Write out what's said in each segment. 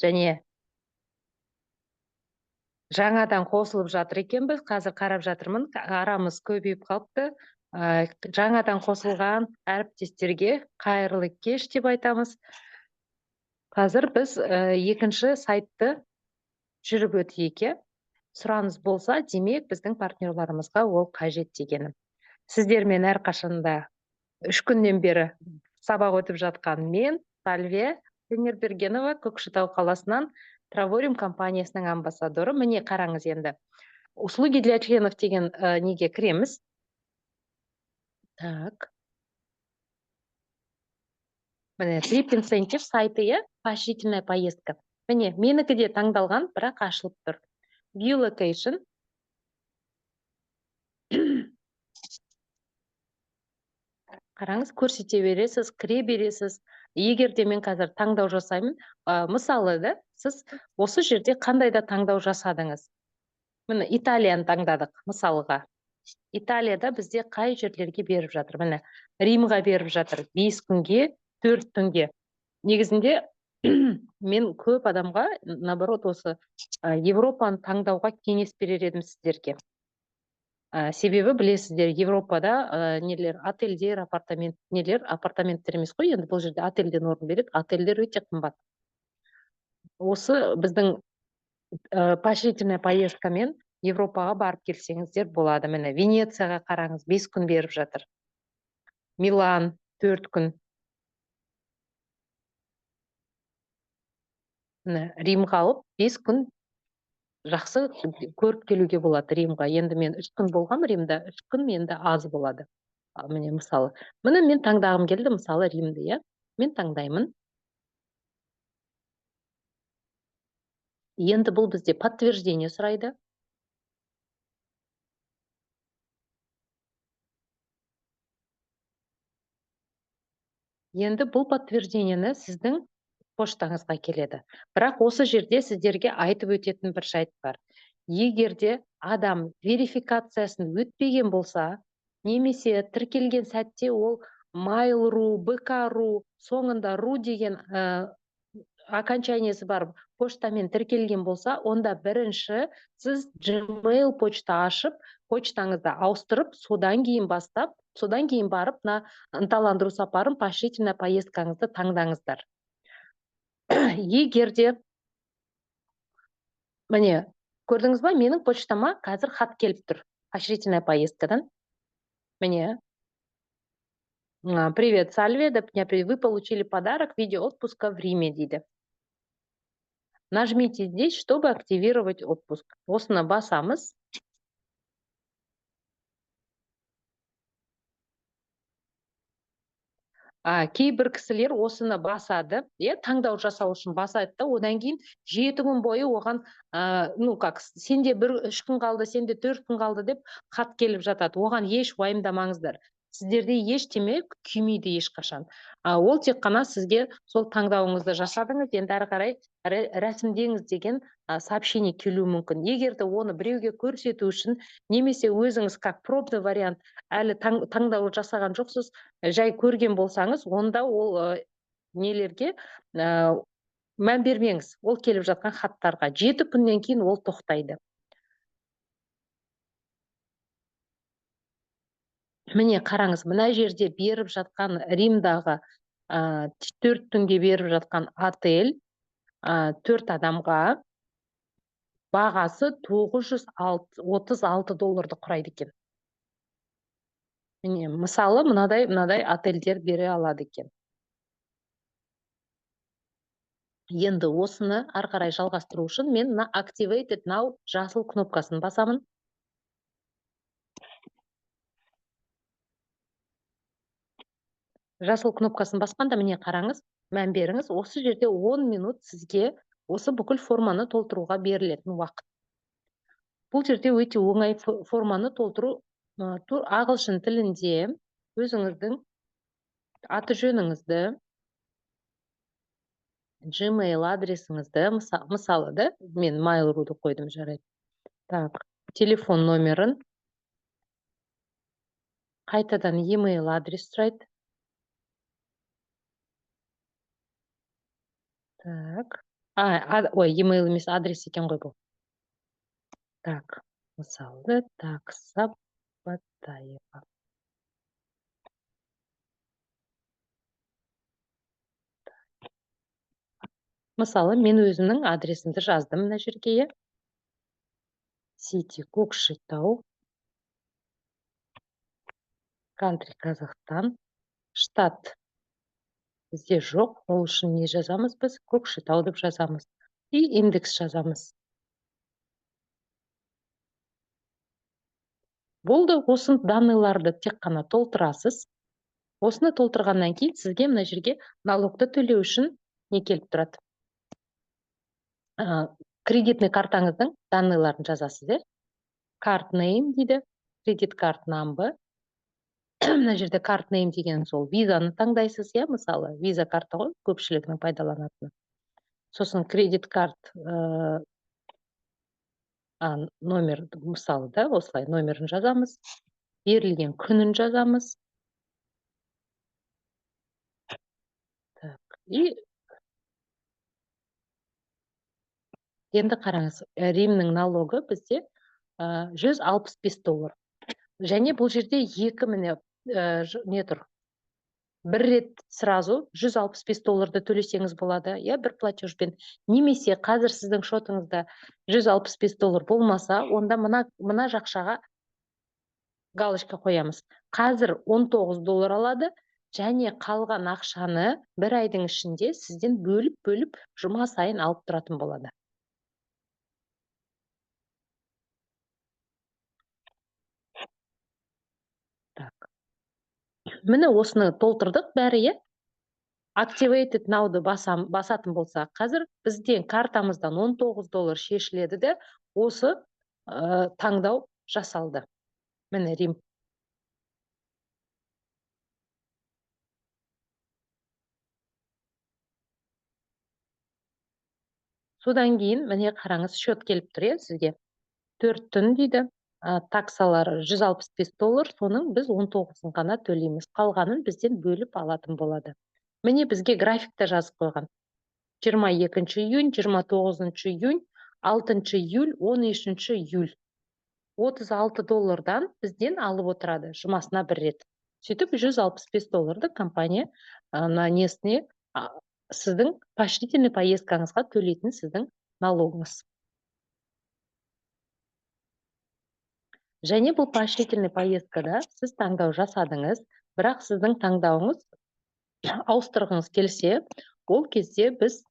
және жаңадан қосылып жатыр екенбіз. Қазір қарап жатырмын. Арамыз көбейіп қалыпты. Жаңадан қосылған әріптестерге қайырлы кеш деп айтамыз. Қазір біз екінші сайтты жүріп өтейік. Сұраныс болса, демек біздің партнерларымызға ол қажет дегенім. Сіздермен әрқашанда 3 күннен бері сабақ өтіп жатқан мен, Сальвия Теңербергенова, Көкшетау қаласынан Травориум компаниясының амбассадоры. Міне қараңыз енді. Услуги для членов деген неге кіреміз. Так. Міне, Trip Incentive сайты, поощрительная поездка. Міне, менікі де таңдалған, бірақ ашылып тұр. View location. Қараңыз, көрсете бересіз, кіре бересіз. Егер де мен қазір таңдау жасаймын, мысалы да, сіз осы жерде қандай да таңдау жасадыңыз. Міне, Италияны таңдадық, мысалға. Италияда бізде қай жерлерге беріп жатыр? Міне, Римға беріп жатыр, 5 күнге, 4 күнге. Негізінде мен көп адамға, наоборот, осы Европаны таңдауға кеңес берер едім сіздерге. Себебі білесіздер, Европада отельдер, апартаменттер емес қой, енді бұл жерде отельден орын береді, отельдер өте қымбат. Осы біздің поощрительная поездкамен Европаға барып келсеңіздер болады. Міне, Венецияға қараңыз, 5 күн беріп жатыр. Милан 4 күн. Римға алып 5 күн жақсы көріп келуге болады Римға. Енді мен 3 күн болғам Римда, 3 күн енді аз болады. Міне мысалы. Міне мен таңдағым келді, мысалы Римді, мен таңдаймын. Енді бұл бізде подтверждение сұрайды. Енді бұл подтверждениені сіздің поштаңызға келеді. Бірақ осы жерде сіздерге айтып өтетін бір жайт бар. Егерде адам верификациясын өтпеген болса, немесе тіркелген сәтте ол Mail.ru, BK.ru, соңында ru деген окончаниесі бар поштамен тіркелген болса, онда бірінші сіз Gmail почта ашып, почтаңызды ауыстырып, содан кейін барып, ынталандыру сапарын, поощрительная поездкаңызды таңдаңыздар. Егерде, міне, көрдіңіз ба, менің почтама қазір хат келіп тұр, поощрительная поездкадан. Міне, привет, Сальвия, вы получили подарок в виде отпуска в Риме, дейді. Нажмите здесь, чтобы активировать отпуск. Осыны басамыз. Кейбір кісілер осыны басады, таңдау жасау үшін басады да, одан кейін 7 күн бойы оған, сенде 3 күн қалды, сенде 4 күн қалды деп хат келіп жатады. Оған еш уайымдамаңыздар. Сіздерде ештеме күймейді ешқашан. Ол тек қана сізге сол таңдауыңызды жасадыңыз, енді әрі қарай рәсімдеңіз деген сообщение келуі мүмкін. Егерде оны біреуге көрсету үшін, немесе өзіңіз как пробный вариант әлі таңдау жасаған жоқсыз, жай көрген болсаңыз, онда ол нелерге мән бермеңіз. Ол келіп жатқан хаттарға 7 күннен кейін ол тоқтайды. Міне қараңыз, мына жерде беріп жатқан Римдағы 4 күнге беріп жатқан отель 4 адамға бағасы $936 құрайды екен. Міне, мысалы, мынадай отельдер бере алады екен. Енді осыны ары қарай жалғастыру үшін мен Activated Now жасыл кнопкасын басамын. Жасыл кнопкасын басқанда міне қараңыз, мән беріңіз, осы жерде 10 минут сізге осы бүкіл форманы толтыруға берілетін уақыт. Бұл жерде өте оңай форманы толтыру, ағылшын тілінде өзіңіздің аты жөніңізді, Gmail адресіңізді, мысалы да, мен Mail.ru-ды қойдым, жарайды. Так, телефон номерін, қайтадан e-mail адрес сұрайды. Так, Ой, e-mail емес, адрес екен ғой бұл. Так, мысалы, так, Сабатаева. Мысалы, мен өзімнің адресімді жаздым мына жерге. Сити Көкшетау, Country Казахстан, штат бізде жоқ, ол үшін не жазамыз біз? Көкшетау деп жазамыз. И индекс жазамыз. Болды, осы данныйларды тек қана толтырасыз. Осыны толтырғаннан кейін сізге мына жерге налогты төлеу үшін не келіп тұрады? Кредитный картаңыздың данныйларын жазасыз, Card name дейді, кредит карт number. Мына жерде card name деген сол визаны таңдайсыз, мысалы, виза карта ғой, көпшілігінің пайдаланатыны. Сосын кредит карт номер, мысалы, осылай номерін жазамыз, берілген күнін жазамыз. Так, и енді қараңыз, Римнің налогы бізде $165. Және бұл жерде екі міне не тұр. Бір рет сразу $165 төлесеңіз болады, бір платежбен. Немесе қазір сіздің шотыңызда $165 болмаса, онда мына жақшаға галочка қоямыз. Қазір $19 алады, және қалған ақшаны бір айдың ішінде сізден бөліп жұма сайын алып тұратын болады. Так. Міне осыны толтырдық бәрі, Activated Now'ды басатын болса, қазір бізден картамыздан $19 шешіледі де, осы таңдау жасалды. Міне Рим. Содан кейін, міне қараңыз, счет келіп тұр, сізге. 4 түн дейді, таксалары $165, соның біз 19-ын ғана төлейміз. Қалғанын бізден бөліп алатын болады. Міне бізге графикта жазып қойған. 22 июнь, 29 июнь, 6 июль, 13 июль. $36 бізден алып отырады, жұмасына бір рет. Сөйтіп $165 компания несіне сіздің поощрительный поездкаңызға төлейтін сіздің налогыңыз. Және бұл поощрительный поездкада сіз таңдау жасадыңыз, бірақ сіздің таңдауыңыз ауыстырғыңыз келсе, ол кезде біз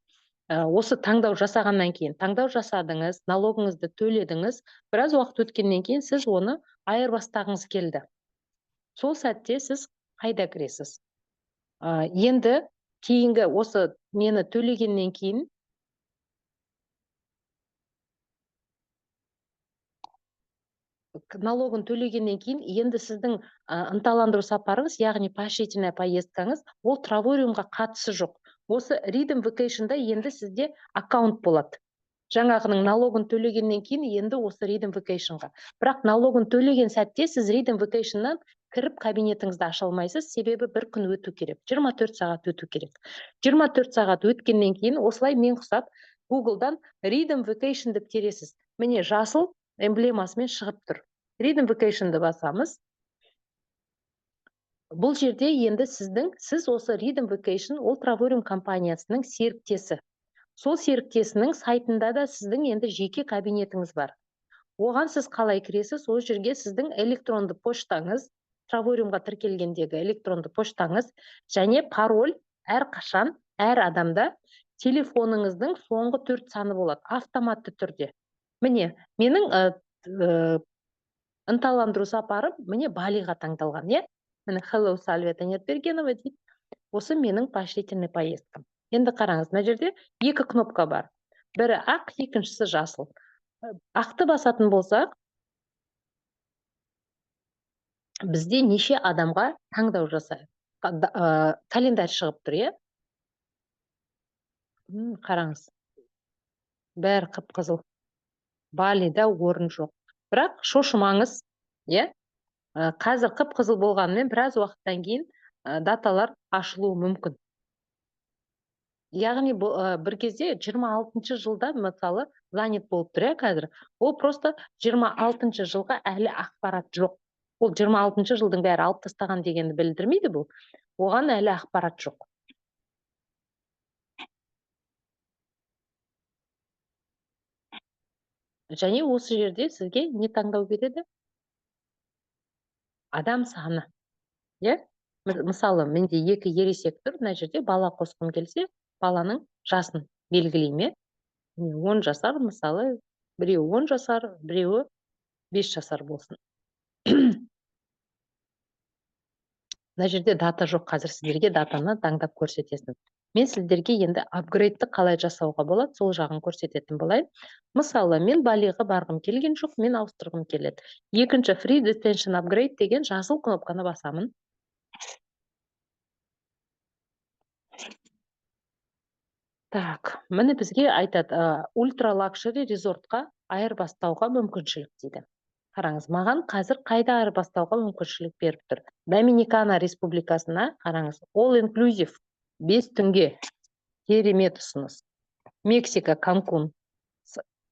осы таңдау жасағаннан кейін, таңдау жасадыңыз, налогыңызды төледіңіз, біраз уақыт өткеннен кейін сіз оны айырбастағыңыз келді. Сол сәтте сіз қайда кіресіз? Енді кейінгі осы нені төлегеннен кейін налогын төлегеннен кейін, енді сіздің ынталандыру сапарыңыз, яғни поощрительная поездкаңыз, ол травориумға қатысы жоқ. Осы Rhythm Vacation'да енді сізде аккаунт болады. Жаңағының налогын төлегеннен кейін енді осы Rhythm Vacation'ға. Бірақ налогын төлеген сәтте сіз Rhythm Vacation'нан кіріп кабинетіңізді аша алмайсыз, себебі бір күн өту керек, 24 сағат өту керек. 24 сағат өткеннен кейін осылай мен құсап Google-дан Rhythm Vacation деп тересіз. Міне жасыл эмблемасымен шығып тұр. Rhythm Vacation'ды басамыз. Бұл жерде енді сіз осы Rhythm Vacation ол травориум компаниясының серіктесі. Сол серіктесінің сайтында да сіздің енді жеке кабинетіңіз бар. Оған сіз қалай кіресіз? Ол жерге сіздің электронды поштаңыз, травориумға тіркелгендегі электронды поштаңыз және пароль әрқашан әр адамда телефоныңыздың соңғы 4 саны болады, автоматты түрде. Міне, менің ынталандыру сапарым міне Балиға таңдалған, Міне Hello Сальвия Таңертбергенова дейді. Осы менің поощрительный поездкам. Енді қараңыз, мына жерде 2 кнопка бар. Бірі ақ, екіншісі жасыл. Ақты басатын болсақ, бізде неше адамға таңдау жасайды. Календарь шығып тұр, Қараңыз. Бәрі қып-қызыл. Балида орын жоқ. Бірақ шошымаңыз, Қазір қып-қызыл болғанымен біраз уақыттан кейін даталар ашылуы мүмкін. яғни бір кезде 26 жылда мысалы занят болып тұр, қазір. Ол просто 26 жылға әлі ақпарат жоқ. Ол 26 жылдың бәрі алып тастаған дегенді білдірмейді бұл. Оған әлі ақпарат жоқ. Және осы жерде сізге не таңдау береді? Адам саны. Мысалы, менде 2 ересек тұр, мына жерде бала қосқым келсе, баланың жасын белгілейме. 10 жасар, мысалы, біреуі 10 жасар, біреуі 5 жасар болсын. Мына жерде дата жоқ, қазір сіздерге датаны таңдап көрсетесін. Мен сіздерге енді апгрейдті қалай жасауға болады, сол жағын көрсететін болайын. Мысалы, мен Балиға барғым келген жоқ, мен ауыстырғым келеді. Екінші Free Detention Upgrade деген жасыл кнопканы басамын. Так, міне бізге айтады, ультра лакшери резортқа айырбастауға мүмкіншілік дейді. Қараңыз, маған қазір қайда айырбастауға мүмкіншілік беріп тұр? Доминикана республикасына қараңыз, all inclusive 5 түнге керемет ұсыныс. Мексика, Канкун,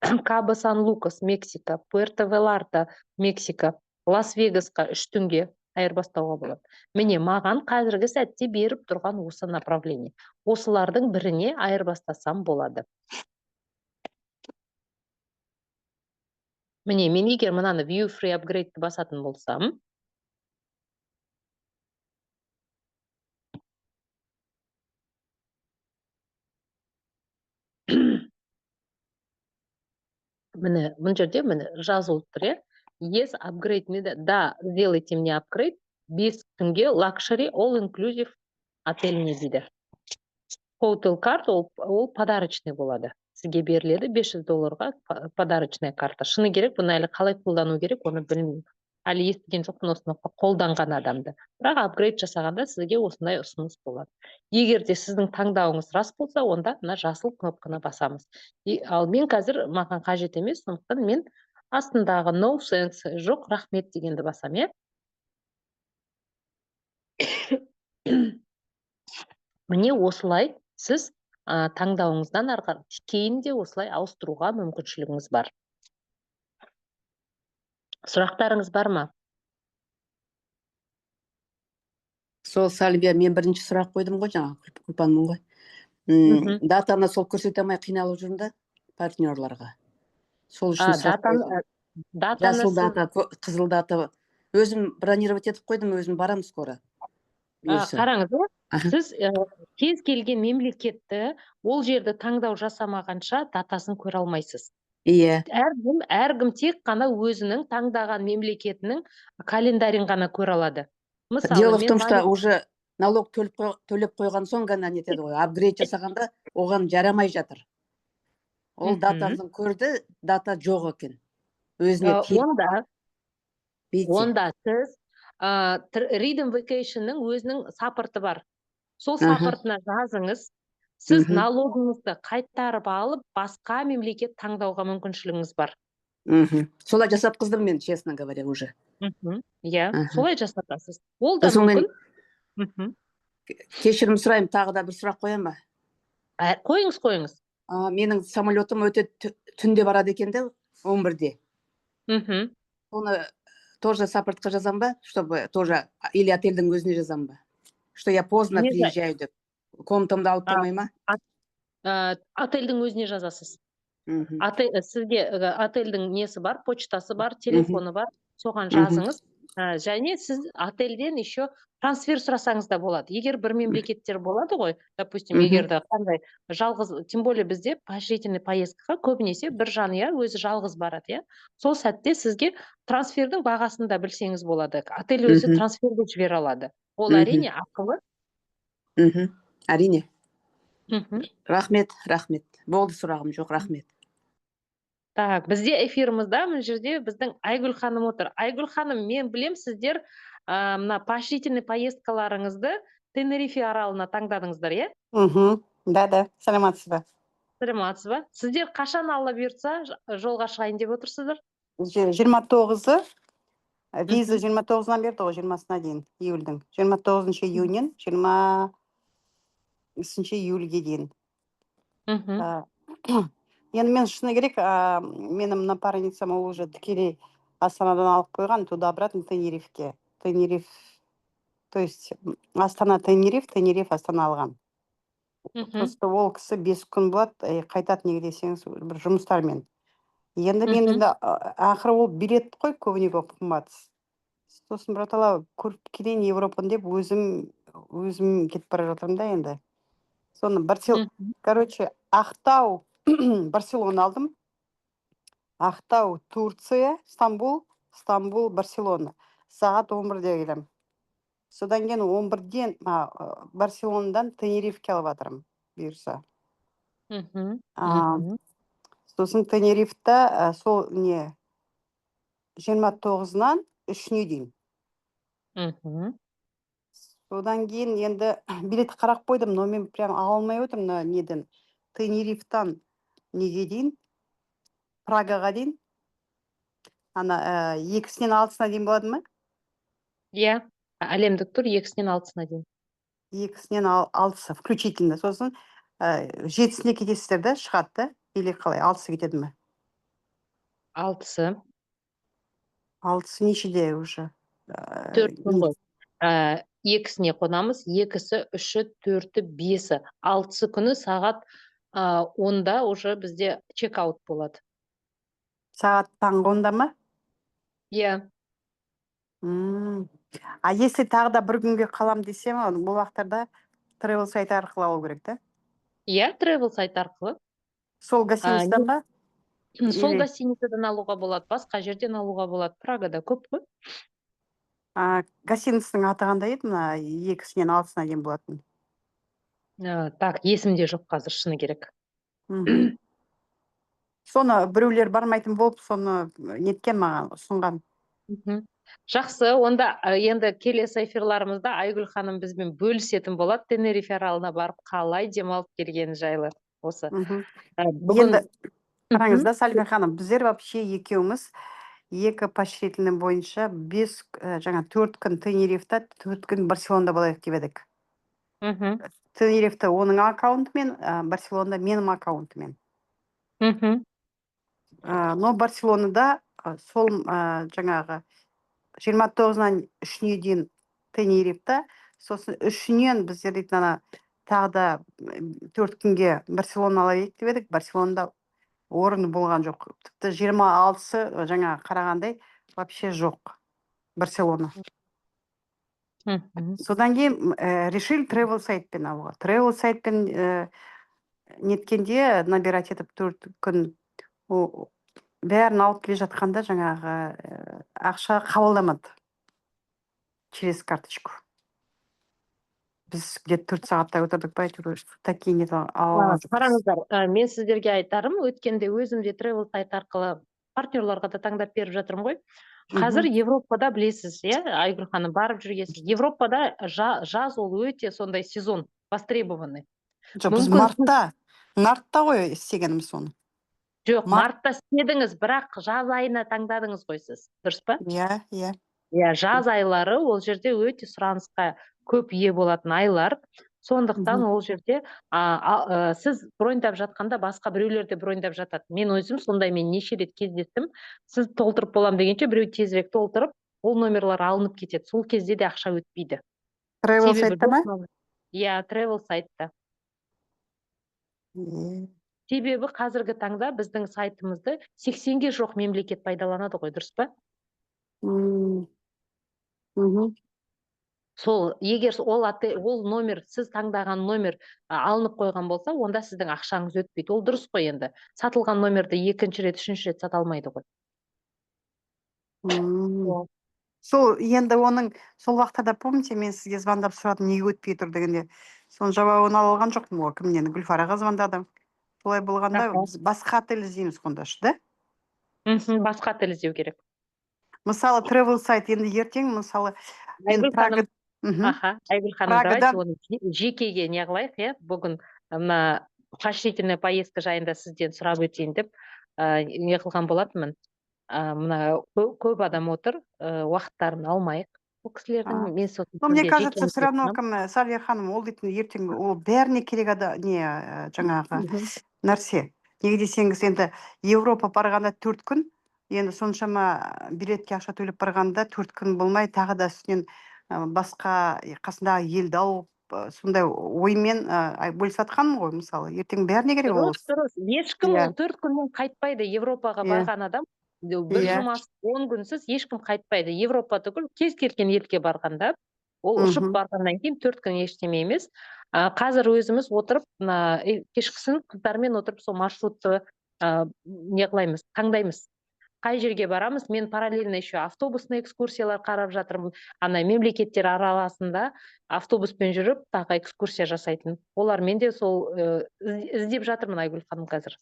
Кабо Сан-Лукас, Мексика, Пуэрто Веларта, Мексика, Лас-Вегасқа 3 түнге айырбастауға болады. Міне, маған қазіргі сәтте беріп тұрған осы направление. Осылардың біріне айырбастасам болады. Міне, мен егер мынаны View Free Upgrade басатын болсам, міне, бұл жерде міне жазылып тұр, Yes, upgrade me, да, сделайте мне апгрейд, 5 түнге Luxury All Inclusive отеліне дейді. Hotel карт ол подарочный болады. Сізге беріледі $500 подарочная карта. Шыны керек, бұны әлі қалай қолдану керек, оны білмеймін. Әлі естіген жоқпын осыны қолданған адамды. Бірақ апгрейд жасағанда сізге осындай ұсыныс болады. Егер де сіздің таңдауыңыз рас болса, онда мына жасыл кнопканы басамыз. Ал мен қазір маған қажет емес, сондықтан мен астындағы no thanks, жоқ рахмет дегенді басам, Міне осылай сіз таңдауыңыздан кейін де осылай ауыстыруға мүмкіншілігіңіз бар. Сұрақтарыңыз бар ма? Сол Сальвия, мен бірінші сұрақ қойдым ғой, жаңа Күлпанмын ғой. Датаны сол көрсете алмай қиналып жүрмін да партнерларға. Сол үшін жасыл дата, қызыл дата. Өзім бронировать етіп қойдым, өзім барам скоро. Қараңыз, сіз кез келген мемлекетті ол жерді таңдау жасамағанша датасын көре алмайсыз. Иә. Әркім тек қана өзінің таңдаған мемлекетінің календарин ғана көре алады. Дело в том, что уже налог төлеп қойған соң ғана нетеді ғой. Апгрейд жасағанда оған жарамай жатыр. Ол датасын көрді, дата жоқ екен. Өзіне онда сіз Freedom Vacation'ның өзінің саппорты бар. Сол саппортына жазыңыз. Сіз налогыңызды қайтарып алып, басқа мемлекет таңдауға мүмкіншілігіңіз бар. Солай жасатқыздым мен, честно говоря, уже. Иә, солай жасатасыз. Ол да мүмкін. Кешірім сұрайым, тағы да бір сұрақ қоян ба? Қойыңыз. Менің самолетім өте түнде барады екен де, 11-де. Оны тоже саппортқа жазам ба, чтобы тоже, или отельдің өзіне жазам ба? Что я поздно приезжаю деп. Комнатамды алып тұрмай ма? Отельдің өзіне жазасыз. Сізге отельдің несі бар, почтасы бар, телефоны бар, соған жазыңыз. Және сіз отельден еще трансфер сұрасаңыз да болады. Егер бір мемлекеттер болады ғой, допустим, егерді қандай жалғыз, тем более бізде поощрительный поездкаға көбінесе бір жанұя өзі жалғыз барады, сол сәтте сізге трансфердің бағасын да білсеңіз болады. Отель өзі трансферді жібере алады. Ол әрине ақылы. Әрине. Рахмет. Болды, сұрағым жоқ, рахмет. Так, бізде эфирімізда мына жерде біздің Айгүл ханым отыр. Айгүл ханым, мен білем, сіздер мына поощрительный поездкаларыңызды Тенерифе аралына таңдадыңыздар, Да, саламатсыз ба? Саламатсыз ба? Сіздер қашан Алла бұйыртса жолға шығайын деп отырсыздар? 29-ы, виза 29-нан берді ғой, 20-сына дейін, июльдің. 29 июньнен 23 июльге дейін. Мгм. Енді мен шыны керек, менің напарницам ол уже тікелей Астанадан алып қойған, туда обратно Тенерифке. Тенериф, то есть Астана Тенериф, Тенериф Астана алған. Мгм. Просто ол кісі 5 күн болады, қайтады неге десеңіз бір жұмыстармен. Енді мен Мгм. енді ақыры ол билет қой көбіне көп қымбат. Сосын братала көріп келейін Европаны деп өзім кетіп бара жатырмын да енді. Соны Мгм. короче, Ақтау, Барселона алдым. Ақтау, Турция, Стамбул, Барселона. Сағат 11-де келем. Содан кейін 11-ден Барселонадан Тенерифке алып жатырмын бұйырса. Мгм. А, Мгм. Сосын Тенерифта сол не 29-нан 3-не дейін. Мгм. Содан кейін енді билет қарап қойдым, но мен прям ала алмай отырмын мына неден. Тенерифтан неге дейін, Прагаға дейін. Ана 2-сінен 6-сына дейін болады ма? Иә, әлемдік тур 2-сінен 6-сына дейін. 2-сінен 6-сы включительно. Сосын 7-сіне кетесіздер да, шығады да? Или қалай, 6-сы кетеді ме? 6-сы. 6-сы нешеде уже? 4 күн ғой. 2-сіне қонамыз, 2-сі, 3-і, 4-і, 5-і. 6-сы күні сағат 10-да уже бізде чек-аут болады. Сағат таңғы 10-да ма? Иә. Если тағы да бір күнге қалам десем, бұл уақыттарда travel сайт арқылы алу керек та? Иә, travel сайт арқылы. Сол гостиницадан ба? Сол Или гостиницадан алуға болады, басқа жерден алуға болады. Прагада көп қой. гостиницаның аты қандай еді мына 2-сінен 6-сына дейін болатын? Так, есімде жоқ қазір, шыны керек. Мгм. Соны біреулер бармайтын болып, соны неткен маған ұсынған. Мгм. Жақсы, онда енді келесі эфирларымызда Айгүл ханым бізбен бөлісетін болады Тенерифе аралына барып қалай демалып келгені жайлы. Осы. Мгм. Бүгін Енді қараңыз да, Сальма ханым, біздер вообще екеуміз 2 поощрительный бойынша 4 күн Тенерифта, 4 күн Барселонада болайық деп едік. Мгм. Тенерифта оның аккаунтымен, Барселонада менің аккаунтымен. Мгм. Но Барселонада сол жаңағы 29-нан 3-не дейін Тенерифта, сосын 3-нен біздер дейтін ана тағы да 4 күнге Барселона алайық деп едік. Барселонада орын болған жоқ. Тіпті 26-сы жаңа қарағандай вообще жоқ Барселона. Мгм. Содан кейін решили travel сайтпен алуға. Travel сайтпен неткенде набирать етіп 4 күн бәрін алып келе жатқанда жаңағы ақша қабылдамады через карточку. Біз где-то 4 сағаттай отырдық па, әйтеуір такие не алған жоқпыз. Қараңыздар, мен сіздерге айтарым, өткенде өзімде travel сайт арқылы партнерларға да таңдап беріп жатырмын ғой. Қазір Европада білесіз, иә, Айгүл ханым барып жүргенсіз. Европада жаз ол өте сондай сезон, востребованный. Жоқ, біз мартта ғой істегеніміз соны. Жоқ, мартта істедіңіз, бірақ жаз айына таңдадыңыз ғой сіз, дұрыс па? Иә. Иә, жаз айлары ол жерде өте сұранысқа көп ие болатын айлар. Сондықтан ол жерде сіз броньдап жатқанда басқа біреулер де броньдап жатады. Мен өзім сондаймен неше рет кездестім. Сіз толтырып болам дегенше біреу тезірек толтырып, ол номерлар алынып кетеді. Сол кезде де ақша өтпейді. Travel сайтта ма? Иә, travel сайтта. Себебі қазіргі таңда біздің сайтымызды 80-ге жоқ мемлекет пайдаланады ғой, дұрыс па? Сол, егер ол номер, сіз таңдаған номер алынып қойған болса, онда сіздің ақшаңыз өтпейді. Ол дұрыс қой енді. Сатылған номерді 2-ші рет, 3-ші рет сата алмайды ғой. Сол, енді оның, сол уақытта помните, мен сізге звондап сұрадым, неге өтпей тұр дегенде, соның жауабын ала алған жоқпын ғой, кімнен? Гүлфараға звондадым. Солай болғанда біз басқа отель іздейміз қондашы, да? Басқа отель іздеу керек. Мысалы, travel сайт енді ертең, мысалы, мен Прага... Айгүл ханым, давайте оны жекеге не қылайық, иә? Бүгін мына поощрительная поездка жайында сізден сұрап өтейін деп не қылған болатынмын. Мына көп адам отыр, уақыттарын алмайық. Ол кісілердің мен сол Ну, мне жеке кажется, все равно, айтып Сальвия ханым, ол дейтін ертең ол бәріне керек не жаңағы отырмын. нәрсе. Неге десеңіз, енді Европа барғанда 4 күн, енді соншама билетке ақша төлеп барғанда 4 күн болмай, тағы да үстінен басқа қасындағы елді ауып, сондай оймен бөлісіп жатқаным ғой, мысалы. Ертең бәріне керек ол. Дұрыс. Ешкім ол 4 күннен қайтпайды. Европаға барған адам бір жұмас 10 күнсіз ешкім қайтпайды. Европа түгіл кез келген елге барғанда ол ұшып барғаннан кейін 4 күн ештеме емес. Қазір өзіміз отырып, кешкісін қыздармен отырып сол маршрутты не қылаймыз, таңдаймыз. Қай жерге барамыз? Мен параллельно еще автобусный экскурсиялар қарап жатырмын. Мемлекеттер арасында автобуспен жүріп, тағы экскурсия жасайтын. Олармен де сол іздеп жатырмын, Айгүл ханым, қазір.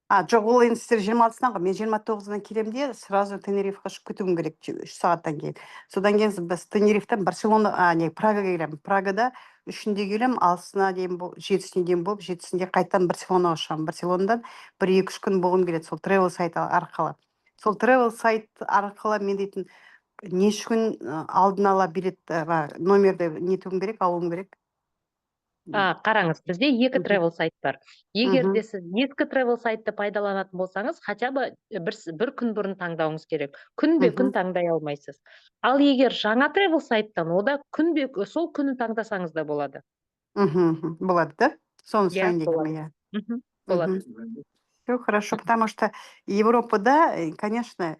Жоқ, ол енді сіздер 26-сынан ғой, мен 29-дан келем де, сразу Тенерифеға ұшып кетуім керек 3 сағаттан кейін. Содан кейін біз Тенерифтен Прагаға келем. Прагада 3-інде келем, 6-сына дейін 7-сіне дейін болып, 7-сінде қайтадан Барселонаға ұшамын. Барселонадан 1-2 күн болғым келеді, сол travel сайт арқылы. Сол travel сайт арқылы мен дейтін неше күн алдын ала билет номерді нетуім керек, алуым керек. Қараңыз, бізде 2 travel сайт бар. Егер де сіз ескі travel сайтты пайдаланатын болсаңыз, хотя бы бір күн бұрын таңдауыңыз керек. Күнбе-күн таңдай алмайсыз. Ал егер жаңа travel сайттан, ода сол күні таңдасаңыз да болады. Болады, да? Соны сұрайын дегенмін, иә. Болады. Все хорошо, потому что Европада, конечно,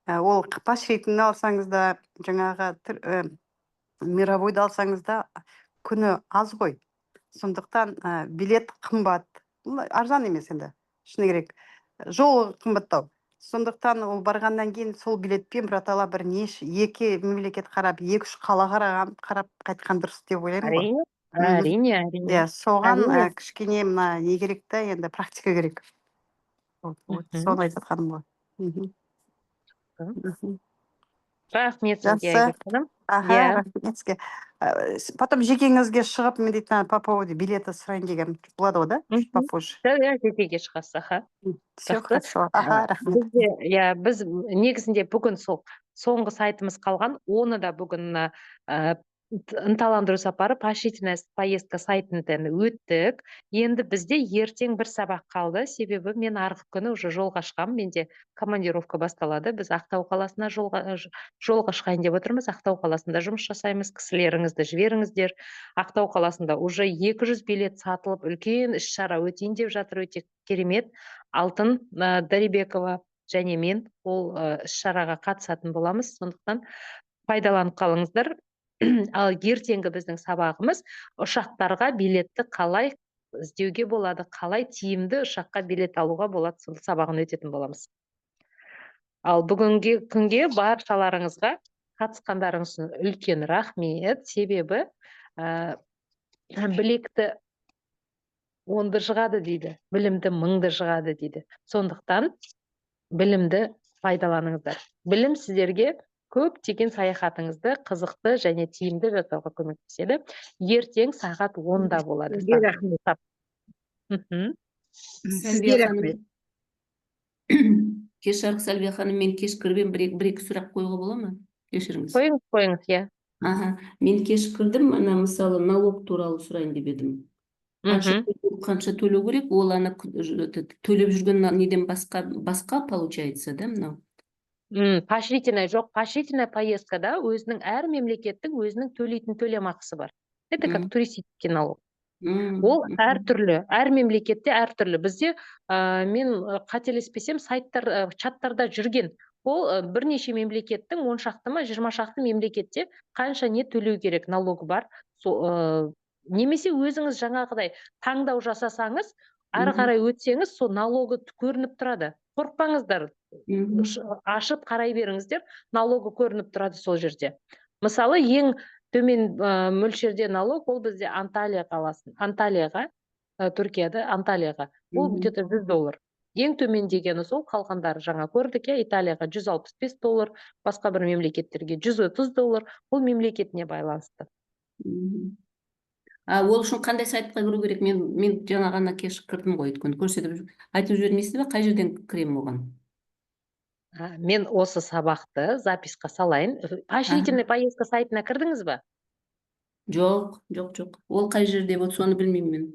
ол поощрительный алсаңыз да, жаңағы мировойды алсаңыз да, күні аз ғой. Сондықтан билет қымбат. Арзан емес енді, шыны керек. Жол қымбаттау. Сондықтан ол барғаннан кейін сол билетпен біратала екі мемлекет қарап, 2-3 қала қарап қайтқан дұрыс деп ойлаймын ғой. Әрине. Соған кішкене не керек та, енді практика керек. Соны айтып жатқаным ғой. Рахмет сізге, Айгүл ханым. Рахмет сізге. Потом жекеңізге шығып, мен дейтін по поводу билета сұрайын деген болады ғой, да? Попозже. Жекеге шығасыз, Все хорошо. Рахмет. Біз негізінде бүгін сол соңғы сайтымыз қалған, оны да бүгін ынталандыру сапары поощрительная поездка сайтынан өттік. Енді бізде ертең бір сабақ қалды, себебі мен арғы күні уже жолға шығамын, менде командировка басталады. Біз Ақтау қаласына жолға шығайын деп отырмыз. Ақтау қаласында жұмыс жасаймыз, кісілеріңізді жіберіңіздер. Ақтау қаласында уже 200 билет сатылып, үлкен іс-шара өтейін деп жатыр, өте керемет. Алтын Дарибекова және мен ол іс-шараға қатысатын боламыз, сондықтан пайдаланып қалыңыздар. Ал ертеңгі біздің сабағымыз ұшақтарға билетті қалай іздеуге болады, қалай тиімді ұшаққа билет алуға болады, сол сабағын өтетін боламыз. Ал бүгінгі күнге баршаларыңызға қатысқандарыңыз үшін үлкен рахмет, себебі білекті 10-ды жығады дейді, білімді 1000-ды жығады дейді. Сондықтан білімді пайдаланыңыздар. Білім сіздерге көптеген саяхатыңызды қызықты және тиімді жасауға көмектеседі. Ертең сағат 10-да болады. Сізге рахмет. Сізге рахмет. Кеш жарық, Сальвия ханым, мен кеш кірбен бір-екі сұрақ қойуға бола ма? Кешіріңіз. Қойыңыз, иә. Мен кеш кірдім, мысалы, налог туралы сұрайын деп едім. Қанша төлеу керек? Ол төлеп жүрген неден басқа получается, да, мынау? Поощрительная жоқ, поощрительная поездкада өзінің әр мемлекеттің өзінің төлейтін төлемақысы бар. Это как туристический налог. Ол әртүрлі, әр мемлекетте әртүрлі. Бізде мен қателеспесем сайттар, чаттарда жүрген. Ол бірнеше мемлекеттің 10 шақты ма, 20 шақты мемлекетте қанша не төлеу керек налогы бар. Немесе өзіңіз жаңағыдай таңдау жасасаңыз, ары қарай өтсеңіз, сол налогы көрініп тұрады. Қорықпаңыздар, ашып қарай беріңіздер, налогы көрініп тұрады сол жерде. Мысалы, ең төмен мөлшерде налог ол бізде Анталия қаласын. Анталияға, Түркияда Анталияға. Ол где-то $100. Ең төмен дегені сол, қалғандары жаңа көрдік, Италияға $165, басқа бір мемлекеттерге $130, ол мемлекетіне байланысты. Ол үшін қандай сайтқа кіру керек? Мен жаңа ғана кеш кірдім ғой, өйткені көрсетіп айтып жібермейсіз бе, қай жерден кірем оған? Мен осы сабақты записқа салайын. Поощрительный поездка сайтына кірдіңіз бе? Жоқ. Ол қай жерде болды, соны білмеймін мен.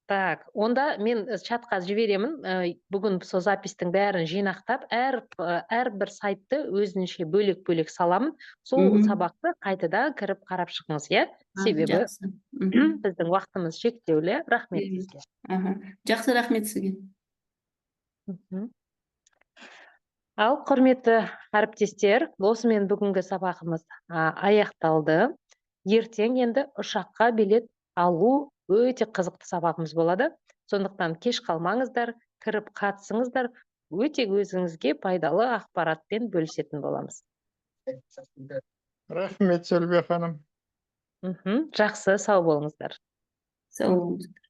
Так, онда мен чатқа жіберемін. Бүгін сол запистің бәрін жинақтап, әрбір сайтты өзінше бөлек-бөлек саламын. Сол сабақты қайтадан кіріп қарап шығыңыз, иә? Себебі Жақсы. біздің уақытымыз шектеулі. Рахмет сізге. Жақсы, рахмет сізге. Ал құрметті әріптестер, осымен бүгінгі сабағымыз аяқталды. Ертең енді ұшаққа билет алу өте қызықты сабағымыз болады. Сондықтан кеш қалмаңыздар, кіріп қатысыңыздар, өте өзіңізге пайдалы ақпаратпен бөлісетін боламыз. Рахмет, Сәлбе ханым. Жақсы, сау болыңыздар. Сау болыңыздар.